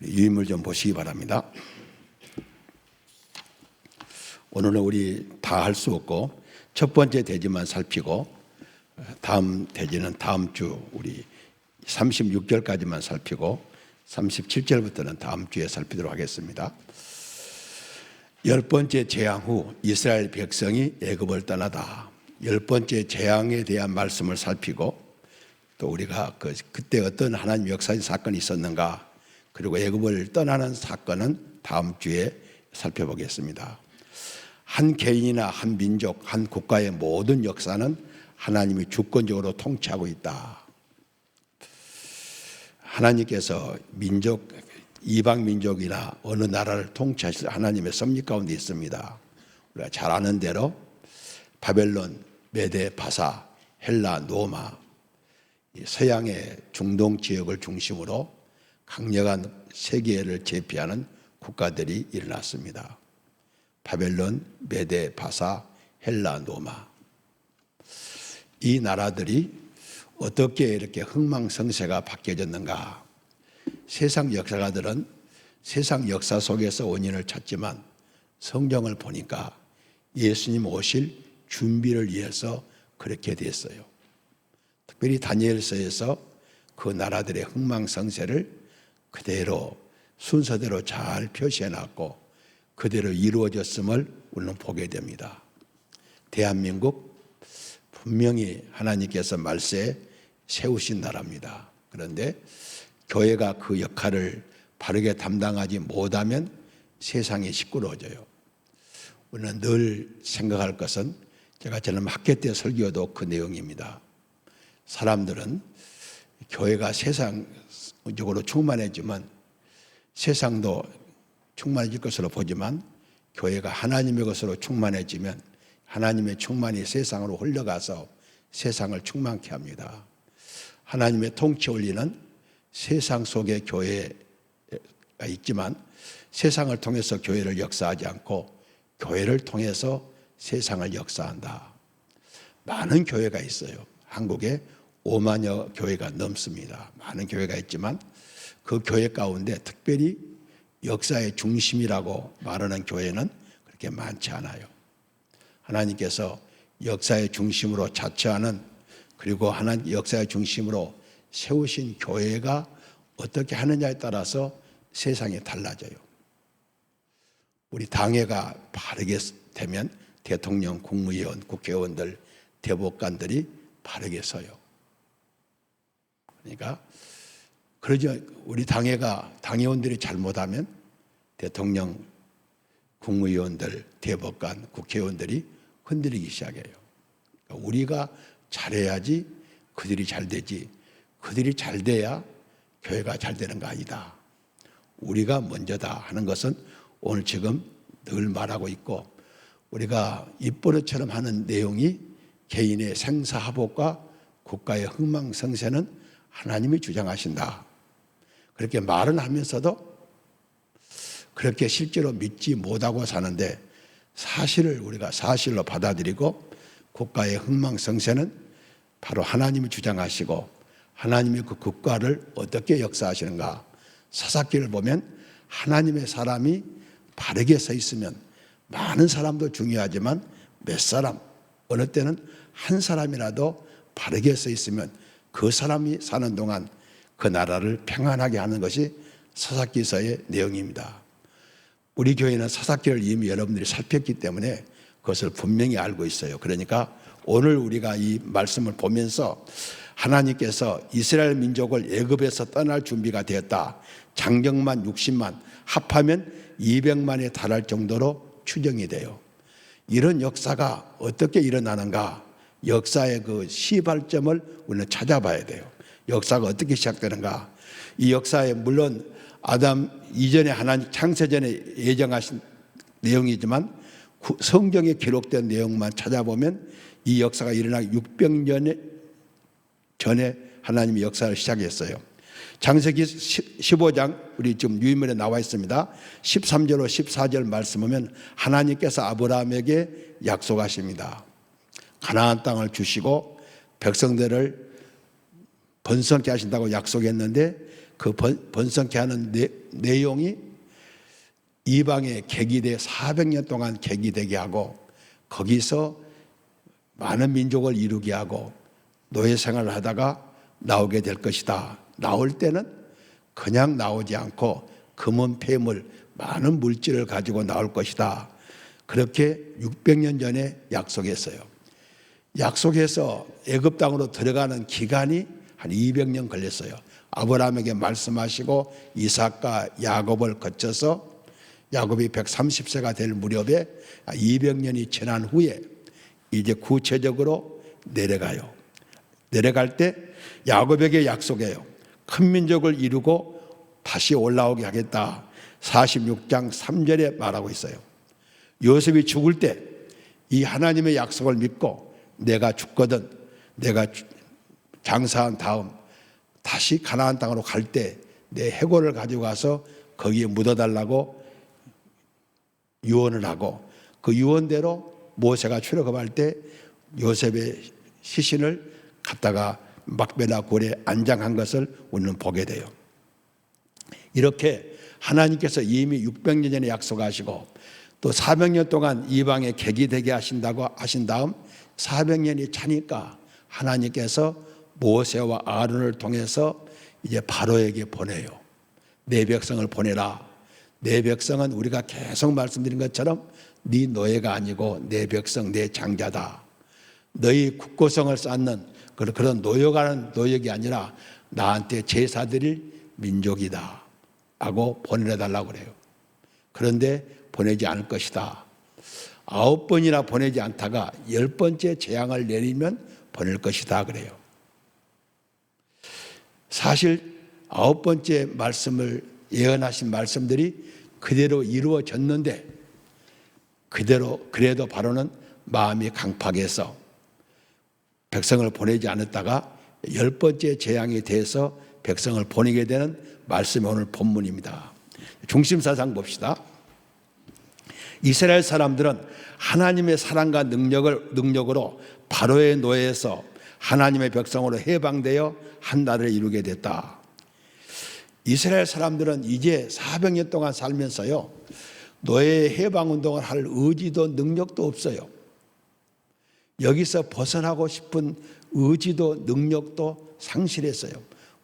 유인물 좀 보시기 바랍니다. 오늘은 우리 다 할 수 없고 첫 번째 대지만 살피고 다음 대지는 다음 주 우리 36절까지만 살피고 37절부터는 다음 주에 살피도록 하겠습니다. 열 번째 재앙 후 이스라엘 백성이 애굽을 떠나다. 열 번째 재앙에 대한 말씀을 살피고 또 우리가 그때 어떤 하나님 역사의 사건이 있었는가, 그리고 애굽을 떠나는 사건은 다음 주에 살펴보겠습니다. 한 개인이나 한 민족, 한 국가의 모든 역사는 하나님이 주권적으로 통치하고 있다. 하나님께서 민족, 이방 민족이나 어느 나라를 통치하실 하나님의 섭리 가운데 있습니다. 우리가 잘 아는 대로 바벨론, 메데, 바사, 헬라, 노마, 서양의 중동 지역을 중심으로 강력한 세계를 제패하는 국가들이 일어났습니다. 바벨론, 메데, 바사, 헬라, 노마. 이 나라들이 어떻게 이렇게 흥망성쇠가 바뀌어졌는가? 세상 역사가들은 세상 역사 속에서 원인을 찾지만 성경을 보니까 예수님 오실 준비를 위해서 그렇게 됐어요. 특별히 다니엘서에서 그 나라들의 흥망성쇠를 그대로 순서대로 잘 표시해놨고 그대로 이루어졌음을 우리는 보게 됩니다. 대한민국 분명히 하나님께서 말세에 세우신 나라입니다. 그런데 교회가 그 역할을 바르게 담당하지 못하면 세상이 시끄러워져요. 우리는 늘 생각할 것은, 제가 저는 학교 때 설교도 그 내용입니다. 사람들은 교회가 세상적으로 충만해지면 세상도 충만해질 것으로 보지만, 교회가 하나님의 것으로 충만해지면 하나님의 충만이 세상으로 흘러가서 세상을 충만케 합니다. 하나님의 통치 원리는 세상 속에 교회가 있지만 세상을 통해서 교회를 역사하지 않고 교회를 통해서 세상을 역사한다. 많은 교회가 있어요. 한국에 5만여 교회가 넘습니다. 많은 교회가 있지만 그 교회 가운데 특별히 역사의 중심이라고 말하는 교회는 그렇게 많지 않아요. 하나님께서 역사의 중심으로 자처하는, 그리고 하나님 역사의 중심으로 세우신 교회가 어떻게 하느냐에 따라서 세상이 달라져요. 우리 당회가 바르게 되면 대통령, 국무위원, 국회의원들, 대법관들이 바르게 서요. 그러니까 그러죠. 우리 당회원들이 잘못하면 대통령, 국무위원들, 대법관, 국회의원들이 흔들리기 시작해요. 그러니까 우리가 잘해야지 그들이 잘 되지, 그들이 잘 돼야 교회가 잘 되는 거 아니다. 우리가 먼저다 하는 것은 오늘 지금 늘 말하고 있고, 우리가 입버릇처럼 하는 내용이 개인의 생사화복과 국가의 흥망성쇠는 하나님이 주장하신다. 그렇게 말은 하면서도 그렇게 실제로 믿지 못하고 사는데, 사실을 우리가 사실로 받아들이고 국가의 흥망성쇠는 바로 하나님이 주장하시고 하나님이 그 국가를 어떻게 역사하시는가. 사사기를 보면 하나님의 사람이 바르게 서 있으면, 많은 사람도 중요하지만 몇 사람, 어느 때는 한 사람이라도 바르게 서 있으면 그 사람이 사는 동안 그 나라를 평안하게 하는 것이 사사기서의 내용입니다. 우리 교회는 사사기를 이미 여러분들이 살폈기 때문에 그것을 분명히 알고 있어요. 그러니까 오늘 우리가 이 말씀을 보면서 하나님께서 이스라엘 민족을 애굽에서 떠날 준비가 되었다. 장정만 60만, 합하면 200만에 달할 정도로 추정이 돼요. 이런 역사가 어떻게 일어나는가? 역사의 그 시발점을 우리는 찾아봐야 돼요. 역사가 어떻게 시작되는가? 이 역사에 물론 아담 이전에 하나님 창세전에 예정하신 내용이지만 성경에 기록된 내용만 찾아보면 이 역사가 일어나기 600년 전에 하나님이 역사를 시작했어요. 창세기 15장 우리 지금 유인물에 나와 있습니다. 13절로 14절 말씀 보면 하나님께서 아브라함에게 약속하십니다. 가나안 땅을 주시고 백성들을 번성케 하신다고 약속했는데 그 번성케 하는 내용이 이방의 객이되 400년 동안 객이 되게 하고 거기서 많은 민족을 이루게 하고 노예 생활을 하다가 나오게 될 것이다. 나올 때는 그냥 나오지 않고 금은 폐물, 많은 물질을 가지고 나올 것이다. 그렇게 600년 전에 약속했어요. 약속해서 애굽 땅으로 들어가는 기간이 한 200년 걸렸어요. 아브라함에게 말씀하시고 이삭과 야곱을 거쳐서 야곱이 130세가 될 무렵에 200년이 지난 후에 이제 구체적으로 내려가요. 내려갈 때 야곱에게 약속해요. 큰 민족을 이루고 다시 올라오게 하겠다. 46장 3절에 말하고 있어요. 요셉이 죽을 때 이 하나님의 약속을 믿고 내가 죽거든 내가 장사한 다음 다시 가나안 땅으로 갈 때 내 해골을 가지고 가서 거기에 묻어달라고 유언을 하고 그 유언대로 모세가 출애굽할 때 요셉의 시신을 갖다가 막벨라 굴에 안장한 것을 우리는 보게 돼요. 이렇게 하나님께서 이미 600년 전에 약속하시고 또 400년 동안 이방의 객이 되게 하신다고 하신 다음 400년이 차니까 하나님께서 모세와 아론을 통해서 이제 바로에게 보내요. 내 백성을 보내라. 내 백성은 우리가 계속 말씀드린 것처럼 네 노예가 아니고 내 백성 내 장자다. 너희 국고성을 쌓는 그런 노역하는 노역이 아니라 나한테 제사 드릴 민족이다 하고 보내달라고 그래요. 그런데 보내지 않을 것이다. 9번이나 보내지 않다가 10번째 재앙을 내리면 보낼 것이다 그래요. 사실 9번째 말씀을 예언하신 말씀들이 그대로 이루어졌는데 그래도 바로는 마음이 강팍해서 백성을 보내지 않았다가 10번째 재앙이 돼서 백성을 보내게 되는 말씀이 오늘 본문입니다. 중심사상 봅시다. 이스라엘 사람들은 하나님의 사랑과 능력으로 바로의 노예에서 하나님의 백성으로 해방되어 한 나라를 이루게 됐다. 이스라엘 사람들은 이제 400년 동안 살면서요 노예 해방운동을 할 의지도 능력도 없어요. 여기서 벗어나고 싶은 의지도 능력도 상실했어요.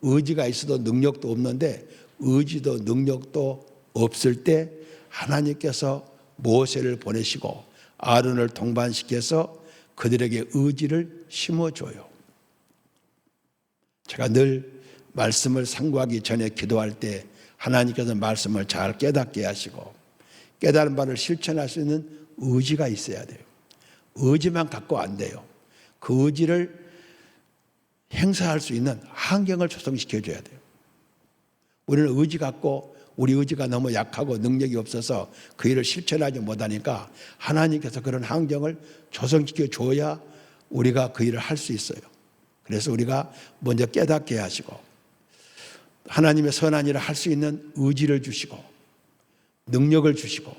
의지가 있어도 능력도 없는데 의지도 능력도 없을 때 하나님께서 모세를 보내시고 아론을 동반시켜서 그들에게 의지를 심어줘요. 제가 늘 말씀을 상고하기 전에 기도할 때 하나님께서 말씀을 잘 깨닫게 하시고 깨달은 바를 실천할 수 있는 의지가 있어야 돼요. 의지만 갖고 안 돼요. 그 의지를 행사할 수 있는 환경을 조성시켜 줘야 돼요. 우리는 의지 갖고 우리 의지가 너무 약하고 능력이 없어서 그 일을 실천하지 못하니까 하나님께서 그런 환경을 조성시켜 줘야 우리가 그 일을 할 수 있어요. 그래서 우리가 먼저 깨닫게 하시고 하나님의 선한 일을 할 수 있는 의지를 주시고 능력을 주시고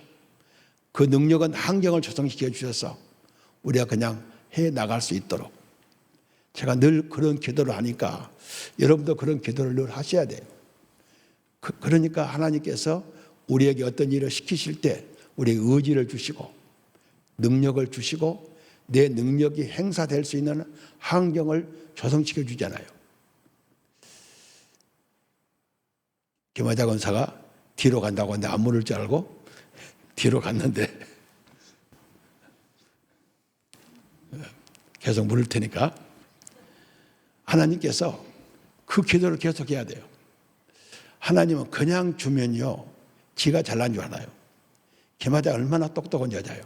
그 능력은 환경을 조성시켜 주셔서 우리가 그냥 해 나갈 수 있도록 제가 늘 그런 기도를 하니까 여러분도 그런 기도를 늘 하셔야 돼요. 그러니까 하나님께서 우리에게 어떤 일을 시키실 때 우리에게 의지를 주시고 능력을 주시고 내 능력이 행사될 수 있는 환경을 조성시켜 주잖아요. 김하자 권사가 뒤로 간다고 하는데 안 물을 줄 알고 뒤로 갔는데 계속 물을 테니까 하나님께서 그 기도를 계속해야 돼요. 하나님은 그냥 주면요 지가 잘난 줄 알아요. 김하자가 얼마나 똑똑한 여자예요.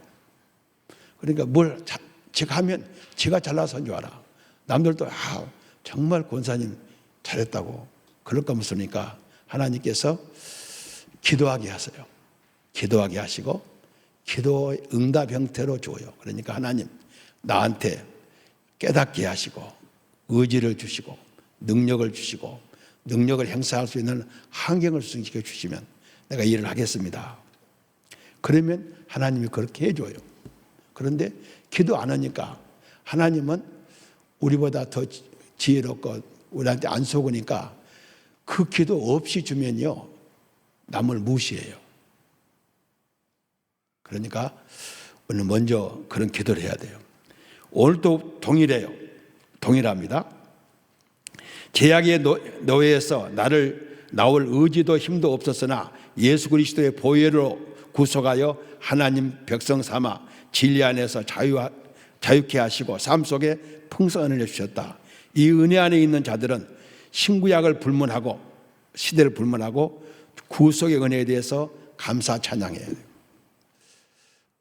그러니까 뭘 지가 하면 지가 잘나서인 줄 알아. 남들도 정말 권사님 잘했다고 그럴 거면 쓰니까 하나님께서 기도하게 하세요. 기도하게 하시고 기도의 응답 형태로 줘요. 그러니까 하나님 나한테 깨닫게 하시고 의지를 주시고 능력을 주시고 능력을 행사할 수 있는 환경을 조성시켜 주시면 내가 일을 하겠습니다. 그러면 하나님이 그렇게 해줘요. 그런데 기도 안 하니까 하나님은 우리보다 더 지혜롭고 우리한테 안 속으니까 그 기도 없이 주면요, 남을 무시해요. 그러니까 오늘 먼저 그런 기도를 해야 돼요. 오늘도 동일해요. 동일합니다. 제약의 노예에서 나를 나올 의지도 힘도 없었으나 예수 그리스도의 보혈로 구속하여 하나님 백성 삼아 진리 안에서 자유케 하시고 삶 속에 풍성한 은혜를 주셨다. 이 은혜 안에 있는 자들은 신구약을 불문하고 시대를 불문하고 구속의 은혜에 대해서 감사 찬양해야 돼요.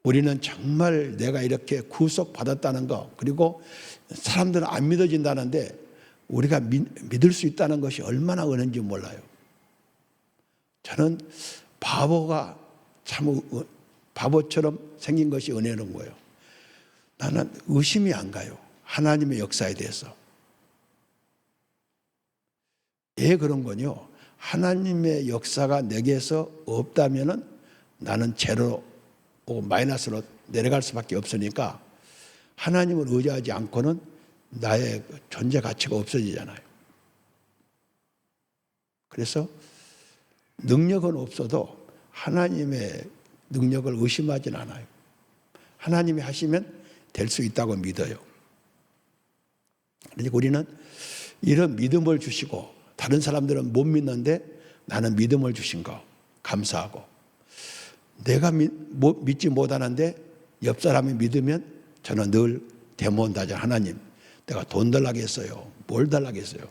우리는 정말 내가 이렇게 구속받았다는 거, 그리고 사람들은 안 믿어진다는데 우리가 믿을 수 있다는 것이 얼마나 은혜인지 몰라요. 저는 바보처럼 생긴 것이 은혜로운 거예요. 나는 의심이 안 가요. 하나님의 역사에 대해서. 왜 그런 거요? 하나님의 역사가 내게서 없다면은 나는 제로 마이너스로 내려갈 수밖에 없으니까 하나님을 의지하지 않고는 나의 존재 가치가 없어지잖아요. 그래서 능력은 없어도 하나님의 능력을 의심하진 않아요. 하나님이 하시면 될 수 있다고 믿어요. 그러니까 우리는 이런 믿음을 주시고 다른 사람들은 못 믿는데 나는 믿음을 주신 거 감사하고, 내가 믿지 못하는데 옆 사람이 믿으면 저는 늘 대모한다죠. 하나님, 내가 돈 달라겠어요. 뭘 달라겠어요.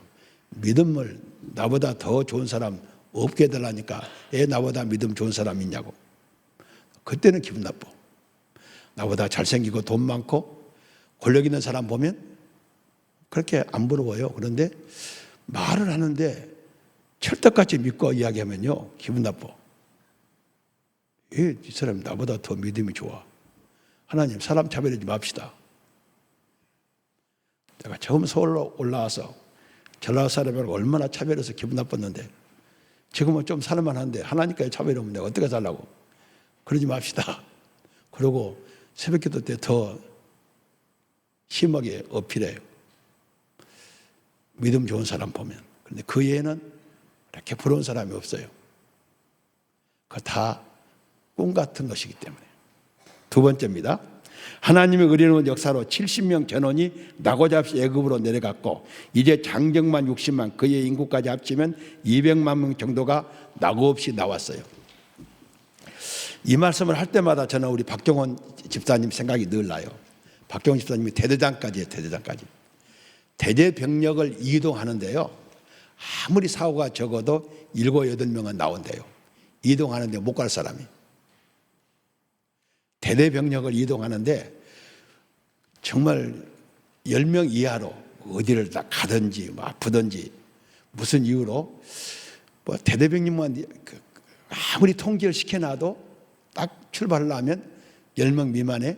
믿음을 나보다 더 좋은 사람 없게 해달라니까 왜 나보다 믿음 좋은 사람 있냐고. 그때는 기분 나빠. 나보다 잘생기고 돈 많고 권력 있는 사람 보면 그렇게 안 부러워요. 그런데 말을 하는데 철떡같이 믿고 이야기하면요, 기분 나빠. 이 사람이 나보다 더 믿음이 좋아. 하나님, 사람 차별하지 맙시다. 내가 처음 서울로 올라와서 전라도 사람이라고 얼마나 차별해서 기분 나빴는데 지금은 좀 살만한데 하나님까지 차별하면 내가 어떻게 살라고. 그러지 맙시다. 그러고 새벽기도 때 더 심하게 어필해요. 믿음 좋은 사람 보면. 그런데 그 외에는 이렇게 부러운 사람이 없어요. 그거 다 꿈 같은 것이기 때문에. 두 번째입니다. 하나님의 의로운 역사로 70명 전원이 나고자 없이 애굽으로 내려갔고 이제 장정만 60만 그의 인구까지 합치면 200만 명 정도가 나고 없이 나왔어요. 이 말씀을 할 때마다 저는 우리 박정원 집사님 생각이 늘 나요. 박정원 집사님이 대대장까지 해요. 대대장까지. 대대병력을 이동하는데요, 아무리 사고가 적어도 7, 8명은 나온대요. 이동하는데 못 갈 사람이. 대대병력을 이동하는데 정말 10명 이하로 어디를 다 가든지 뭐 아프든지 무슨 이유로 뭐 대대병력만 아무리 통제를 시켜놔도 딱 출발을 하면 10명 미만의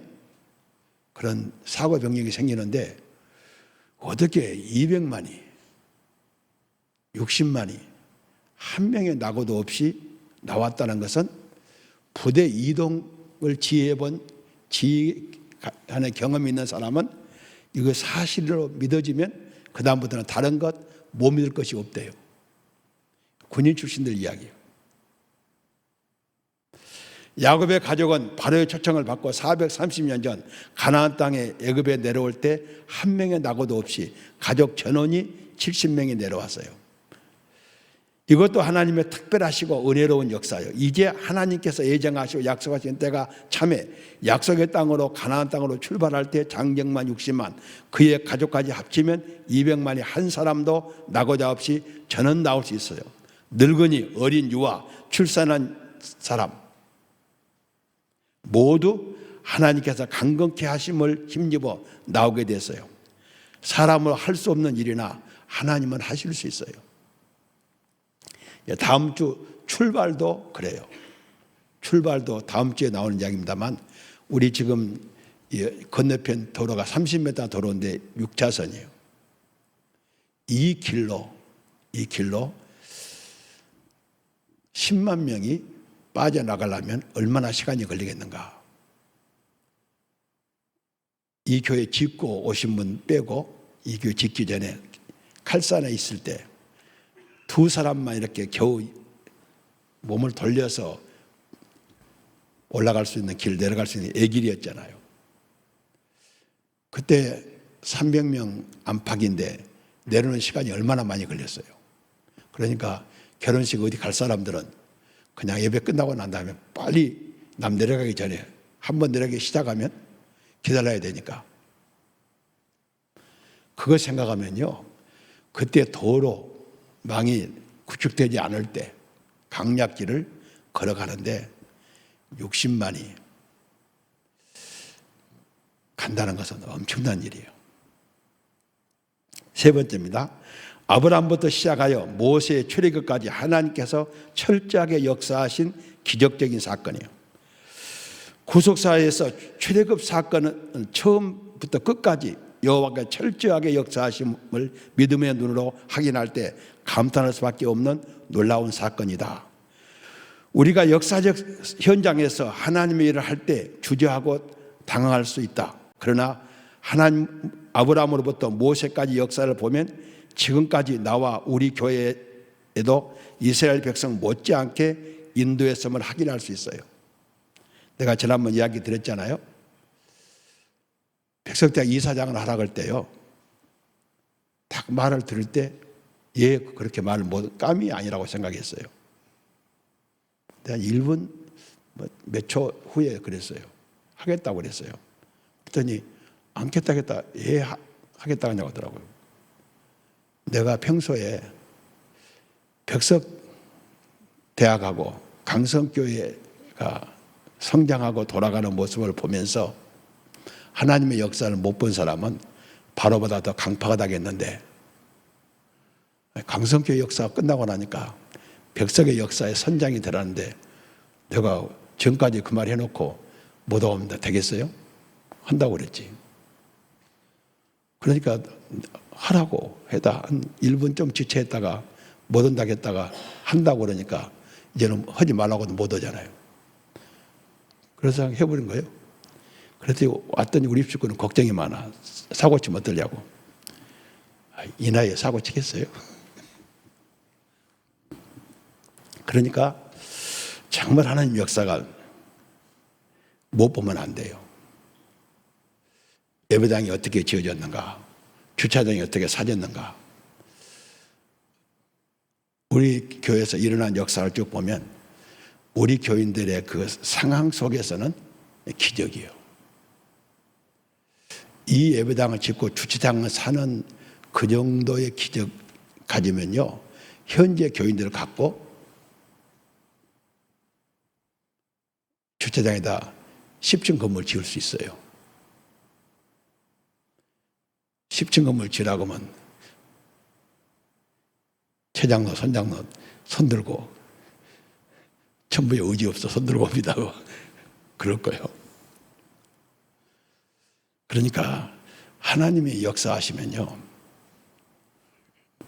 그런 사고 병력이 생기는데 어떻게 200만이 60만이 한 명의 낙오도 없이 나왔다는 것은 부대 이동을 지휘하는 경험이 있는 사람은 이거 사실로 믿어지면 그 다음부터는 다른 것 못 믿을 것이 없대요. 군인 출신들 이야기예요. 야곱의 가족은 바로의 초청을 받고 430년 전 가나안 땅에 애굽에 내려올 때 한 명의 낙오도 없이 가족 전원이 70명이 내려왔어요. 이것도 하나님의 특별하시고 은혜로운 역사예요. 이제 하나님께서 예정하시고 약속하신 때가 참에 약속의 땅으로 가나안 땅으로 출발할 때 장정만 60만 그의 가족까지 합치면 200만이 한 사람도 낙오자 없이 전원 나올 수 있어요. 늙은이, 어린 유아, 출산한 사람 모두 하나님께서 강건케 하심을 힘입어 나오게 됐어요. 사람으로 할 수 없는 일이나 하나님은 하실 수 있어요. 다음 주 출발도 그래요. 출발도 다음 주에 나오는 이야기입니다만 우리 지금 건너편 도로가 30m 도로인데 6차선이에요. 이 길로 10만 명이 빠져나가려면 얼마나 시간이 걸리겠는가. 이 교회 짓고 오신 분 빼고 이 교회 짓기 전에 칼산에 있을 때 두 사람만 이렇게 겨우 몸을 돌려서 올라갈 수 있는 길, 내려갈 수 있는 애길이었잖아요. 그때 300명 안팎인데 내려오는 시간이 얼마나 많이 걸렸어요. 그러니까 결혼식 어디 갈 사람들은 그냥 예배 끝나고 난 다음에 빨리 남 내려가기 전에 한번 내려가기 시작하면 기다려야 되니까. 그거 생각하면요, 그때 도로 망이 구축되지 않을 때 강약길을 걸어가는데 60만이 간다는 것은 엄청난 일이에요. 세 번째입니다. 아브라함부터 시작하여 모세의 출애굽까지 하나님께서 철저하게 역사하신 기적적인 사건이에요. 구속사에서 출애굽 사건은 처음부터 끝까지 여호와가 철저하게 역사하심을 믿음의 눈으로 확인할 때 감탄할 수밖에 없는 놀라운 사건이다. 우리가 역사적 현장에서 하나님의 일을 할 때 주저하고 당황할 수 있다. 그러나 하나님 아브라함으로부터 모세까지 역사를 보면 지금까지 나와 우리 교회에도 이스라엘 백성 못지않게 인도했음을 확인할 수 있어요. 내가 지난번 이야기 드렸잖아요. 백석대학 이사장을 하라 그럴 때요, 딱 말을 들을 때 예, 그렇게 말을 못, 깜이 아니라고 생각했어요. 내가 1분 몇 초 후에 그랬어요. 하겠다고 그랬어요. 그랬더니 않겠다 하겠다, 예, 하겠다 하냐고 하더라고요. 내가 평소에 백석대학하고 강성교회가 성장하고 돌아가는 모습을 보면서 하나님의 역사를 못 본 사람은 바로보다 더 강파가 되겠는데, 강성교회 역사가 끝나고 나니까 백석의 역사에 선장이 되라는데 내가 전까지 그 말 해놓고 못 오면 되겠어요? 한다고 그랬지. 그러니까 하라고 해다 한 1분 좀 지체했다가 못 온다고 했다가 한다고 그러니까 이제는 하지 말라고도 못 오잖아요. 그래서 해버린 거예요. 그랬더니 왔더니 우리 집주꾼은 걱정이 많아. 사고 치면 어떠냐고. 이 나이에 사고 치겠어요? 그러니까 정말 하나님 역사가 못 보면 안 돼요. 예배당이 어떻게 지어졌는가, 주차장이 어떻게 사졌는가. 우리 교회에서 일어난 역사를 쭉 보면 우리 교인들의 그 상황 속에서는 기적이에요. 이 예배당을 짓고 주차장을 사는 그 정도의 기적 가지면요, 현재 교인들을 갖고 주차장에다 10층 건물 지을 수 있어요. 10층 건물 지으라고 하면 최장로, 선장로 손들고 전부에 의지 없어 손들고 옵니다. 그럴 거예요. 그러니까 하나님이 역사하시면요,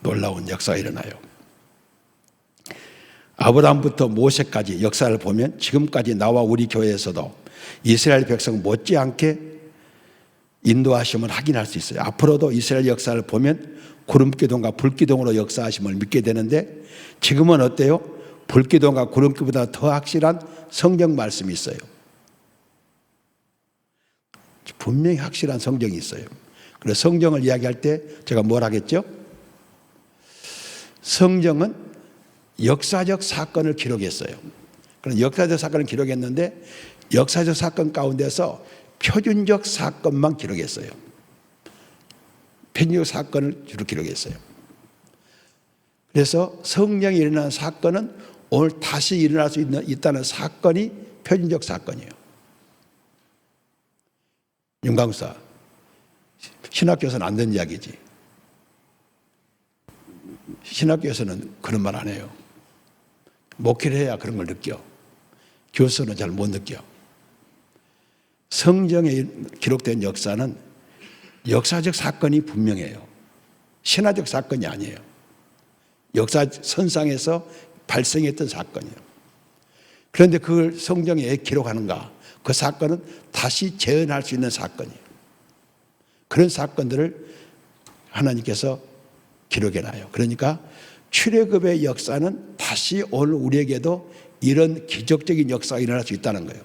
놀라운 역사가 일어나요. 아브라함부터 모세까지 역사를 보면 지금까지 나와 우리 교회에서도 이스라엘 백성 못지않게 인도하심을 확인할 수 있어요. 앞으로도 이스라엘 역사를 보면 구름기둥과 불기둥으로 역사하심을 믿게 되는데, 지금은 어때요? 불기둥과 구름기보다 더 확실한 성경 말씀이 있어요. 분명히 확실한 성경이 있어요. 그래서 성경을 이야기할 때 제가 뭘 하겠죠? 성경은 역사적 사건을 기록했어요. 그런 역사적 사건을 기록했는데 역사적 사건 가운데서 표준적 사건만 기록했어요. 표준적 사건을 주로 기록했어요. 그래서 성령이 일어난 사건은 오늘 다시 일어날 수 있다는 사건이 표준적 사건이에요. 윤광사, 신학교에서는 안 되는 이야기지. 신학교에서는 그런 말 안 해요. 목회를 해야 그런 걸 느껴. 교수는 잘 못 느껴. 성경에 기록된 역사는 역사적 사건이 분명해요. 신화적 사건이 아니에요. 역사 선상에서 발생했던 사건이에요. 그런데 그걸 성경에 왜 기록하는가? 그 사건은 다시 재현할 수 있는 사건이에요. 그런 사건들을 하나님께서 기록해놔요. 그러니까 출애굽의 역사는 다시 오늘 우리에게도 이런 기적적인 역사가 일어날 수 있다는 거예요.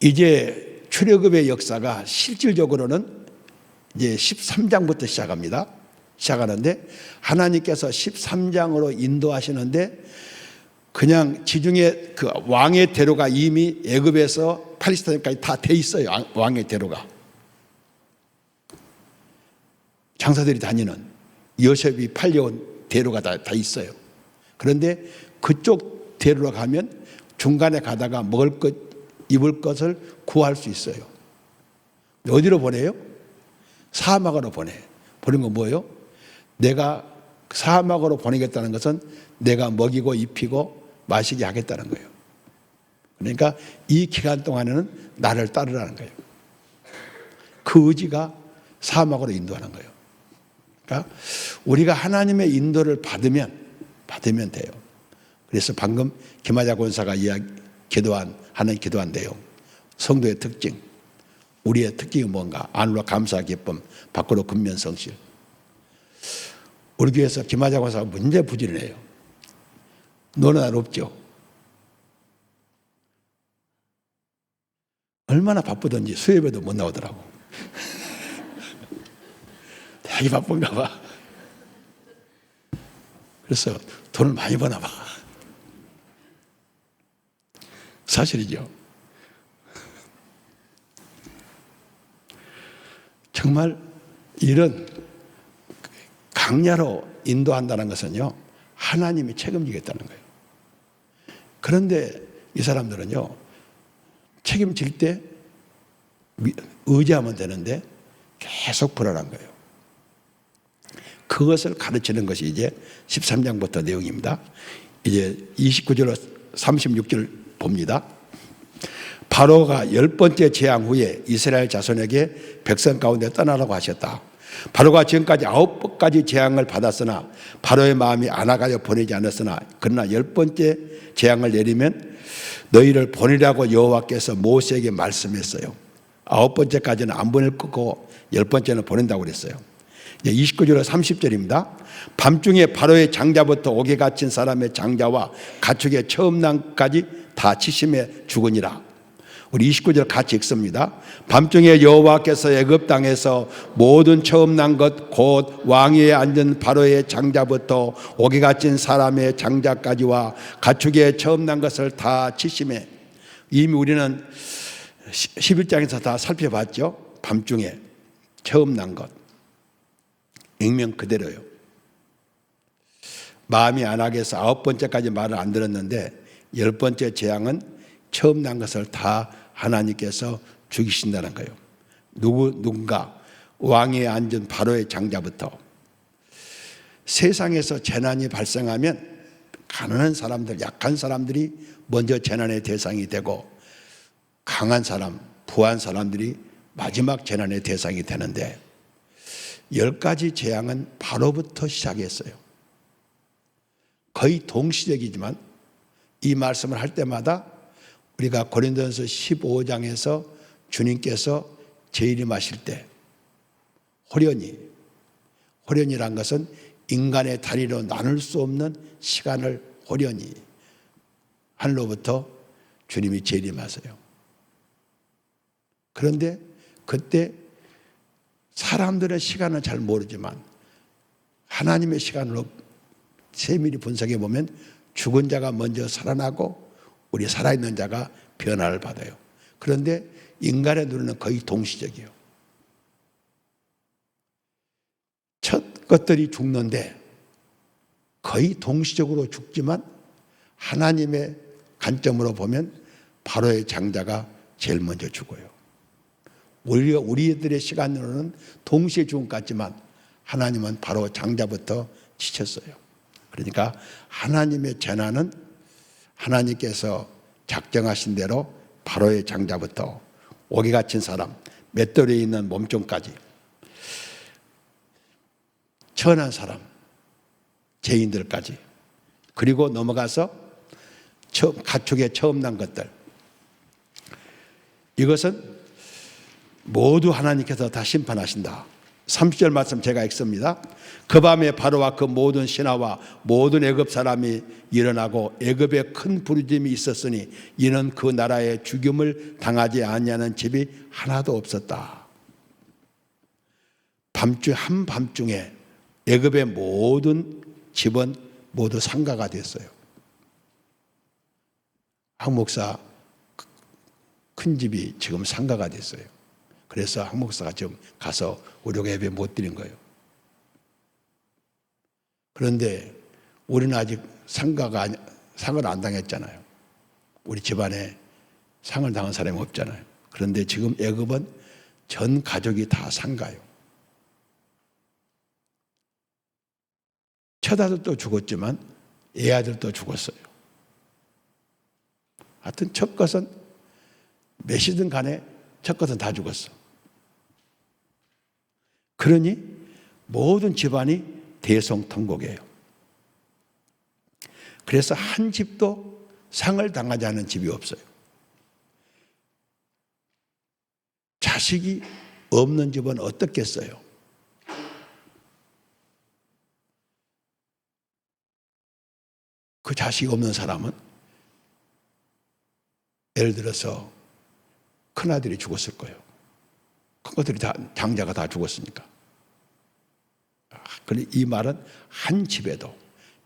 이제 출애굽의 역사가 실질적으로는 이제 13장부터 시작하는데 하나님께서 13장으로 인도하시는데 그냥 지중해 그 왕의 대로가 이미 애굽에서 팔레스타인까지 다 돼 있어요. 왕의 대로가. 장사들이 다니는 요셉이 팔려온 대로가 다 있어요. 그런데 그쪽 대로로 가면 중간에 가다가 먹을 것, 입을 것을 구할 수 있어요. 어디로 보내요? 사막으로 보낸 건 뭐예요? 내가 사막으로 보내겠다는 것은 내가 먹이고 입히고 마시게 하겠다는 거예요. 그러니까 이 기간 동안에는 나를 따르라는 거예요. 그 의지가 사막으로 인도하는 거예요. 그러니까 우리가 하나님의 인도를 받으면 돼요. 그래서 방금 김하자 권사가 하는 기도한 내용, 성도의 특징, 우리의 특징이 뭔가? 안으로 감사 기쁨, 밖으로 근면 성실. 우리 교회에서 김하자 권사가 문제 부지런해요. 너는 날 없죠. 얼마나 바쁘든지 수협에도 못 나오더라고. 되게 바쁜가 봐. 그래서 돈을 많이 버나 봐. 사실이죠. 정말 이런 강야로 인도한다는 것은요, 하나님이 책임지겠다는 거예요. 그런데 이 사람들은요, 책임질 때 의지하면 되는데 계속 불안한 거예요. 그것을 가르치는 것이 이제 13장부터 내용입니다. 이제 29절 36절 봅니다. 바로가 10번째 재앙 후에 이스라엘 자손에게 백성 가운데 떠나라고 하셨다. 바로가 지금까지 9번까지 재앙을 받았으나 바로의 마음이 안아가여 보내지 않았으나 그러나 10번째 재앙을 내리면 너희를 보내라고 여호와께서 모세에게 말씀했어요. 9번째까지는 안 보낼 거고 10번째는 보낸다고 그랬어요. 29절 30절입니다. 밤중에 바로의 장자부터 옥에 갇힌 사람의 장자와 가축의 처음 난까지 다 치심에 죽으니라. 우리 29절 같이 읽습니다. 밤중에 여호와께서 애굽 땅에서 모든 처음 난 것 곧 왕위에 앉은 바로의 장자부터 옥에 갇힌 사람의 장자까지와 가축의 처음 난 것을 다 치심에. 이미 우리는 11장에서 다 살펴봤죠. 밤중에 처음 난 것. 익명 그대로요. 마음이 안하게서 9번째까지 말을 안 들었는데 10번째 재앙은 처음 난 것을 다 하나님께서 죽이신다는 거예요. 누군가 왕위에 앉은 바로의 장자부터. 세상에서 재난이 발생하면 가난한 사람들, 약한 사람들이 먼저 재난의 대상이 되고 강한 사람, 부한 사람들이 마지막 재난의 대상이 되는데 10가지 재앙은 바로부터 시작했어요. 거의 동시적이지만 이 말씀을 할 때마다 우리가 고린도전서 15장에서 주님께서 재림하실 때 호련이란 것은 인간의 다리로 나눌 수 없는 시간을 호련히 하늘로부터 주님이 재림하세요. 그런데 그때 사람들의 시간은 잘 모르지만 하나님의 시간으로 세밀히 분석해 보면 죽은 자가 먼저 살아나고 우리 살아있는 자가 변화를 받아요. 그런데 인간의 눈에는 거의 동시적이에요. 첫 것들이 죽는데 거의 동시적으로 죽지만 하나님의 관점으로 보면 바로의 장자가 제일 먼저 죽어요. 우리들의 시간으로는 동시에 죽은 것 같지만 하나님은 바로 장자부터 지쳤어요. 그러니까 하나님의 재난은 하나님께서 작정하신 대로 바로의 장자부터 옥에 갇힌 사람, 맷돌에 있는 몸종까지 천한 사람, 죄인들까지 그리고 넘어가서 가축에 처음 난 것들, 이것은 모두 하나님께서 다 심판하신다. 30절 말씀 제가 읽습니다. 그 밤에 바로와 그 모든 신하와 모든 애굽 사람이 일어나고 애굽에 큰 부르짐이 있었으니 이는 그 나라에 죽임을 당하지 아니하는 집이 하나도 없었다. 밤중 한밤중에 애굽의 모든 집은 모두 상가가 됐어요. 한 목사 큰 집이 지금 상가가 됐어요. 그래서 한 목사가 지금 가서 우리가 예배 못 드린 거예요. 그런데 우리는 아직 상을 안 당했잖아요. 우리 집안에 상을 당한 사람이 없잖아요. 그런데 지금 애굽은 전 가족이 다 상가요. 처아들도 죽었지만 애아들도 죽었어요. 하여튼 첫 것은 몇이든 간에 첫 것은 다 죽었어. 그러니 모든 집안이 대성통곡이에요. 그래서 한 집도 상을 당하지 않은 집이 없어요. 자식이 없는 집은 어떻겠어요? 그 자식이 없는 사람은 예를 들어서 큰아들이 죽었을 거예요. 큰아들이 다 장자가 다 죽었으니까. 그런데 이 말은 한 집에도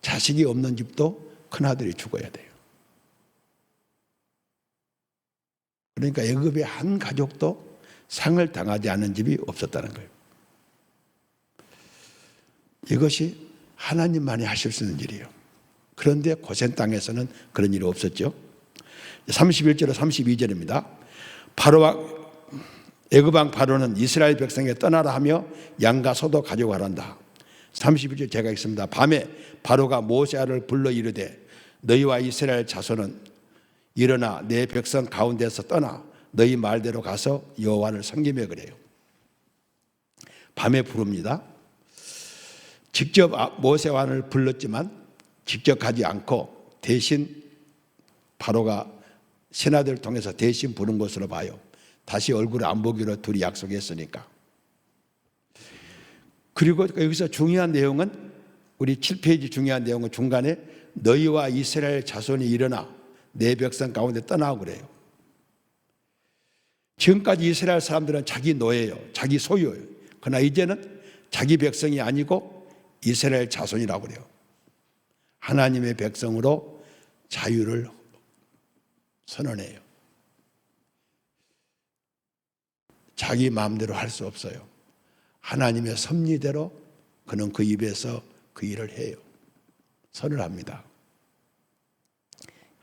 자식이 없는 집도 큰아들이 죽어야 돼요. 그러니까 애굽의 한 가족도 상을 당하지 않은 집이 없었다는 거예요. 이것이 하나님만이 하실 수 있는 일이에요. 그런데 고센 땅에서는 그런 일이 없었죠. 31절로 32절입니다. 바로와 애굽 왕 바로는 이스라엘 백성에게 떠나라 하며 양과 소도 가져가란다. 31절 제가 읽습니다. 밤에 바로가 모세를 불러 이르되 너희와 이스라엘 자손은 일어나 내 백성 가운데서 떠나 너희 말대로 가서 여호와를 섬기며 그래요. 밤에 부릅니다. 직접 모세와를 불렀지만 직접 가지 않고 대신 바로가 신하들을 통해서 대신 부른 것으로 봐요. 다시 얼굴을 안 보기로 둘이 약속했으니까. 그리고 여기서 중요한 내용은 우리 7페이지 중요한 내용은 중간에 너희와 이스라엘 자손이 일어나 내 백성 가운데 떠나고 그래요. 지금까지 이스라엘 사람들은 자기 노예예요. 자기 소유예요. 그러나 이제는 자기 백성이 아니고 이스라엘 자손이라고 그래요. 하나님의 백성으로 자유를 선언해요. 자기 마음대로 할 수 없어요. 하나님의 섭리대로 그는 그 입에서 그 일을 해요. 선언합니다.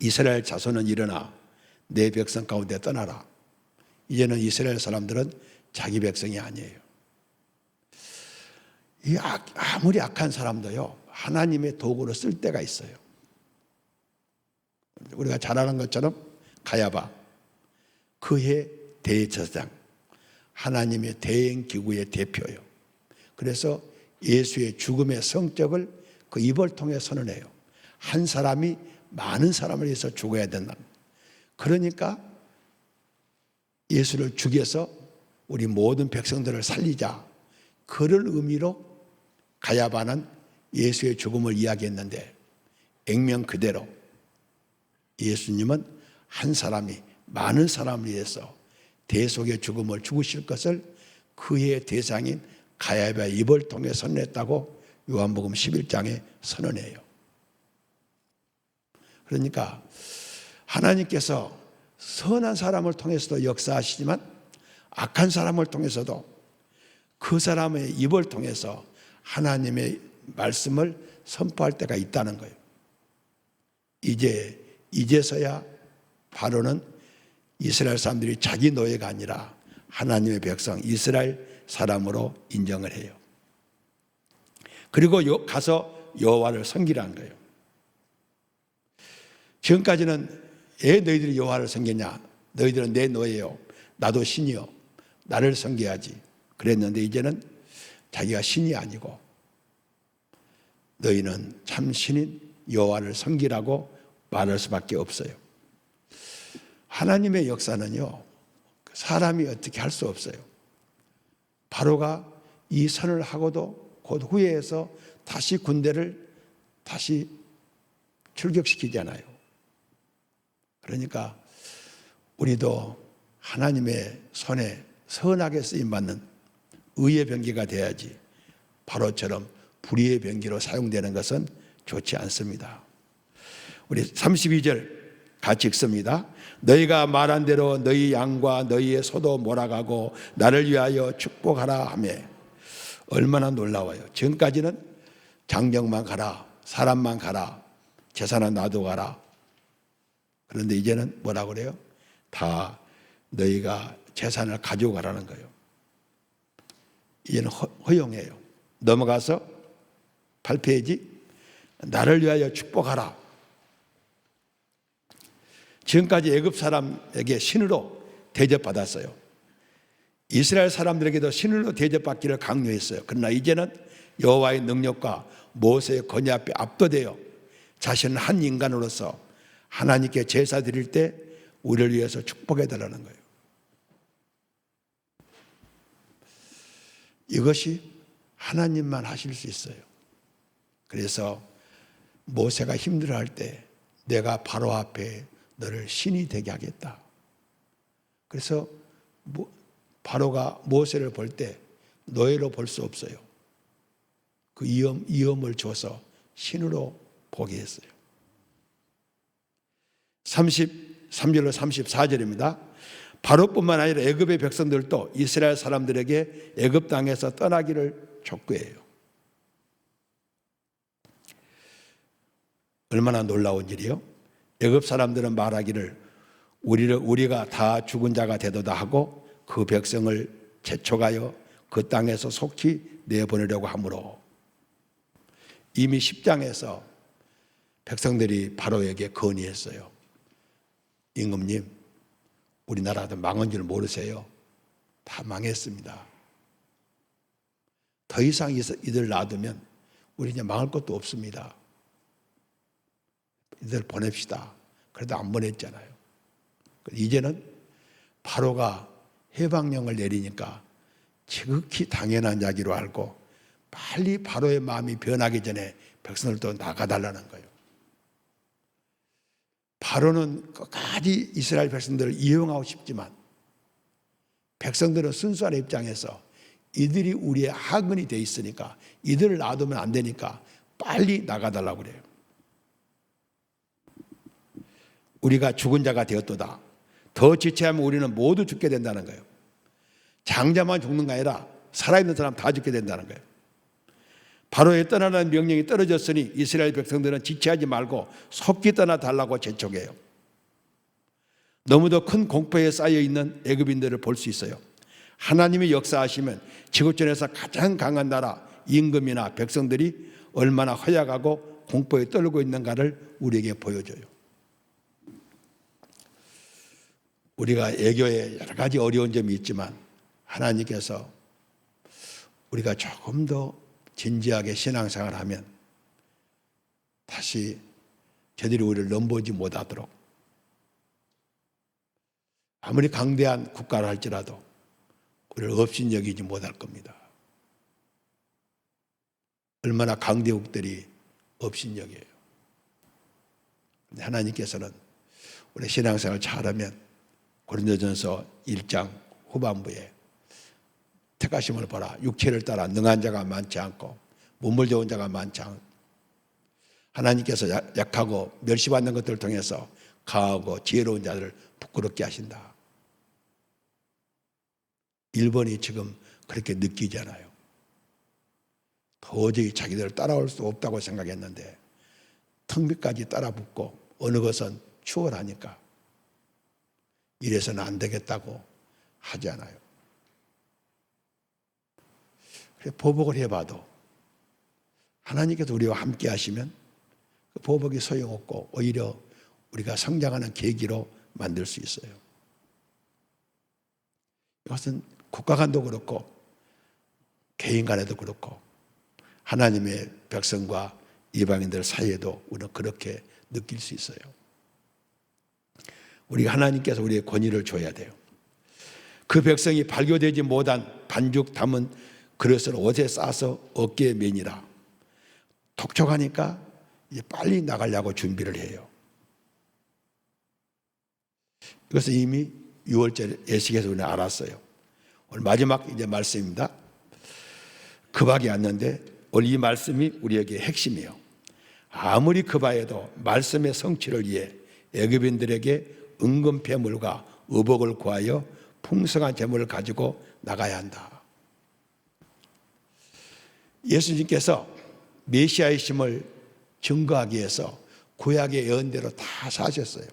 이스라엘 자손은 일어나 내 백성 가운데 떠나라. 이제는 이스라엘 사람들은 자기 백성이 아니에요. 이 아무리 악한 사람도요, 하나님의 도구로 쓸 때가 있어요. 우리가 잘 아는 것처럼 가야바, 그해 대제사장, 하나님의 대행기구의 대표예요. 그래서 예수의 죽음의 성적을 그 입을 통해 선언해요. 한 사람이 많은 사람을 위해서 죽어야 된다. 그러니까 예수를 죽여서 우리 모든 백성들을 살리자. 그런 의미로 가야바는 예수의 죽음을 이야기했는데 액면 그대로 예수님은 한 사람이 많은 사람을 위해서 대속의 죽음을 죽으실 것을 그의 대상인 가야바의 입을 통해 선언했다고 요한복음 11장에 선언해요. 그러니까 하나님께서 선한 사람을 통해서도 역사하시지만 악한 사람을 통해서도 그 사람의 입을 통해서 하나님의 말씀을 선포할 때가 있다는 거예요. 이제서야 바로는 이스라엘 사람들이 자기 노예가 아니라 하나님의 백성 이스라엘 사람으로 인정을 해요. 그리고 가서 여호와를 섬기라는 거예요. 지금까지는 왜 너희들이 여호와를 섬기냐? 너희들은 내 노예요. 나도 신이요. 나를 섬겨야지. 그랬는데 이제는 자기가 신이 아니고 너희는 참 신인 여호와를 섬기라고 말할 수밖에 없어요. 하나님의 역사는요, 사람이 어떻게 할 수 없어요. 바로가 이 선을 하고도 곧 후회해서 다시 군대를 다시 출격시키잖아요. 그러니까 우리도 하나님의 손에 선하게 쓰임받는 의의 병기가 돼야지 바로처럼 불의의 병기로 사용되는 것은 좋지 않습니다. 우리 32절 같이 읽습니다. 너희가 말한 대로 너희 양과 너희의 소도 몰아가고 나를 위하여 축복하라 하며. 얼마나 놀라워요. 지금까지는 장정만 가라, 사람만 가라, 재산은 놔두고 가라. 그런데 이제는 뭐라고 그래요? 다 너희가 재산을 가지고 가라는 거예요. 이제는 허용해요. 넘어가서 8페이지 나를 위하여 축복하라. 지금까지 애굽 사람에게 신으로 대접받았어요. 이스라엘 사람들에게도 신으로 대접받기를 강요했어요. 그러나 이제는 여호와의 능력과 모세의 권위 앞에 압도되어 자신은 한 인간으로서 하나님께 제사 드릴 때 우리를 위해서 축복해 달라는 거예요. 이것이 하나님만 하실 수 있어요. 그래서 모세가 힘들어할 때 내가 바로 앞에 너를 신이 되게 하겠다. 그래서 바로가 모세를 볼 때 노예로 볼 수 없어요. 그 위엄을 줘서 신으로 보게 했어요. 33절로 34절입니다. 바로뿐만 아니라 애굽의 백성들도 이스라엘 사람들에게 애굽 땅에서 떠나기를 촉구해요. 얼마나 놀라운 일이요? 애굽 사람들은 말하기를 우리가 다 죽은 자가 되도다 하고 그 백성을 재촉하여 그 땅에서 속히 내보내려고 하므로 이미 10장에서 백성들이 바로에게 건의했어요. 임금님, 우리나라도 망한 줄 모르세요? 다 망했습니다. 더 이상 이들 놔두면 우리 이제 망할 것도 없습니다. 이들 보냅시다. 그래도 안 보냈잖아요. 이제는 바로가 해방령을 내리니까 지극히 당연한 이야기로 알고 빨리 바로의 마음이 변하기 전에 백성들도 나가달라는 거예요. 바로는 끝까지 이스라엘 백성들을 이용하고 싶지만 백성들은 순수한 입장에서 이들이 우리의 하근이 돼 있으니까 이들을 놔두면 안 되니까 빨리 나가달라고 그래요. 우리가 죽은 자가 되었도다. 더 지체하면 우리는 모두 죽게 된다는 거예요. 장자만 죽는 게 아니라 살아있는 사람 다 죽게 된다는 거예요. 바로의 떠나라는 명령이 떨어졌으니 이스라엘 백성들은 지체하지 말고 속히 떠나달라고 재촉해요. 너무도 큰 공포에 쌓여있는 애굽인들을 볼 수 있어요. 하나님이 역사하시면 지구촌에서 가장 강한 나라 임금이나 백성들이 얼마나 허약하고 공포에 떨고 있는가를 우리에게 보여줘요. 우리가 애교에 여러 가지 어려운 점이 있지만 하나님께서 우리가 조금 더 진지하게 신앙생활을 하면 다시 저들이 우리를 넘보지 못하도록 아무리 강대한 국가를 할지라도 우리를 업신여기지 못할 겁니다. 얼마나 강대국들이 업신여겨요. 하나님께서는 우리 신앙생활을 잘하면 고린도전서 1장 후반부에 택하심을 보라. 육체를 따라 능한 자가 많지 않고 몸을 좋은 자가 많지 않고 하나님께서 약하고 멸시받는 것들을 통해서 강하고 지혜로운 자들을 부끄럽게 하신다. 일본이 지금 그렇게 느끼잖아요. 도저히 자기들을 따라올 수 없다고 생각했는데 턱밑까지 따라붙고 어느 것은 추월하니까 이래서는 안 되겠다고 하지 않아요. 그래 보복을 해봐도 하나님께서 우리와 함께 하시면 그 보복이 소용없고 오히려 우리가 성장하는 계기로 만들 수 있어요. 이것은 국가 간도 그렇고 개인 간에도 그렇고 하나님의 백성과 이방인들 사이에도 우리는 그렇게 느낄 수 있어요. 우리가 하나님께서 우리의 권위를 줘야 돼요. 그 백성이 발교되지 못한 반죽 담은 그릇을 옷에 싸서 어깨에 매니라. 독촉하니까 이제 빨리 나가려고 준비를 해요. 이것은 이미 6월절 예식에서 우리는 알았어요. 오늘 마지막 이제 말씀입니다. 급하게 왔는데 오늘 이 말씀이 우리에게 핵심이에요. 아무리 급하여도 말씀의 성취를 위해 애굽인들에게 은금 패물과 의복을 구하여 풍성한 재물을 가지고 나가야 한다. 예수님께서 메시아의 심을 증거하기 위해서 구약의 예언대로 다 사셨어요.